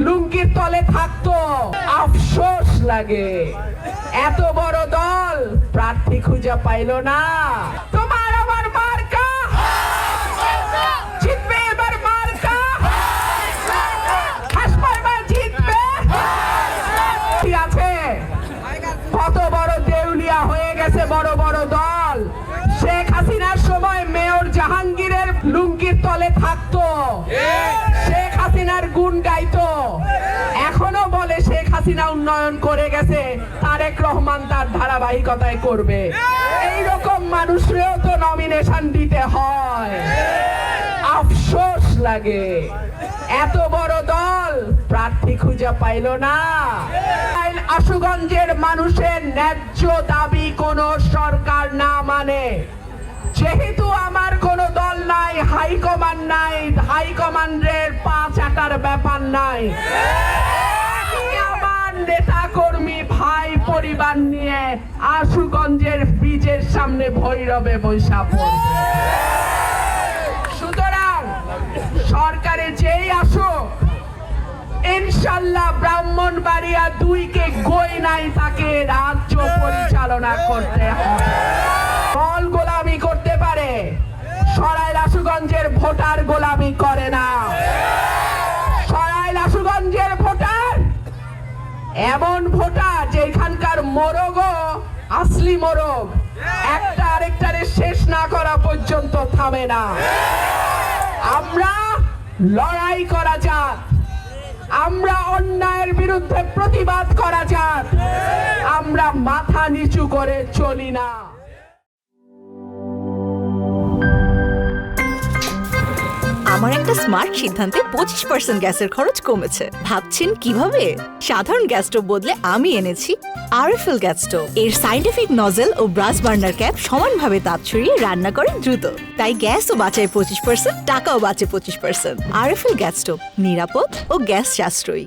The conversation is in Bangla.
লুঙ্গির তলে থাকতো। আফসোস লাগে এত বড় দল প্রার্থী খুঁজে পাইল না। তোমার আমার মার্কা জিতবে, এবার মার্কা হাসপাতাল জিতবে। ঠিক আছে, কত বড় দেউলিয়া হয়ে গেছে বড় বড় দল। শেখ হাসিনার সময় মেয়র জাহাঙ্গীরের লুঙ্গির তলে থাকতো, শেখ হাসিনার গুণ গাইতো, এখনো বলে শেখ হাসিনা উন্নয়ন করে গেছে, তারেক রহমান তার ধারাবাহিকতায় করবে। এইরকম মানুষরেও তো নমিনেশন দিতে হয়। আফসোস লাগে এত বড় দল প্রার্থী খুঁজে পাইল না। আশুগঞ্জের মানুষের ন্যায্য দাবি কোন সরকার না মানে, যেহেতু আমার কোন দল নাই, হাইকমান্ড নাই, হাইকমান্ডের পা চাটার ব্যাপার নাই, আমার নেতা কর্মী ভাই পরিবার নিয়ে আশুগঞ্জের ব্রিজের সামনে ভৈরবে বৈশা পড়বে। সুতরাং সরকারে যেই আসুক, ইনশাল্লাহ ব্রাহ্মণবাড়িয়া 2-কে গই নাই তাকে রাজ্য পরিচালনা করতে হবে। দল গোলামি করতে পারে, সরাইল আশুগঞ্জের ভোটার গোলামি করে না। সরাইল আশুগঞ্জের ভোটার এমন ভোটার যেখানকার মোরগ আসলি মোরগ, একটা আরেকটারে শেষ না করা পর্যন্ত থামে না। আমরা লড়াই করা যাক, আমরা অন্যায়ের বিরুদ্ধে প্রতিবাদ করা যাক, আমরা মাথা নিচু করে চলি না। আমার একটা স্মার্ট সিদ্ধান্তে 25% গ্যাসের খরচ কমেছে। ভাবছেন কিভাবে? সাধারণ গ্যাস স্টোভ বদলে আমি এনেছি আরএফএল গ্যাস স্টোভ। এর সাইন্টিফিক নজল ও ব্রাস বার্নার ক্যাপ সমানভাবে তাপ ছড়িয়ে রান্না করে দ্রুত, তাই গ্যাসও বাঁচায় 25%, টাকাও বাঁচে 25%। আরএফএল গ্যাস স্টোভ নিরাপদ ও গ্যাস সাশ্রয়ী।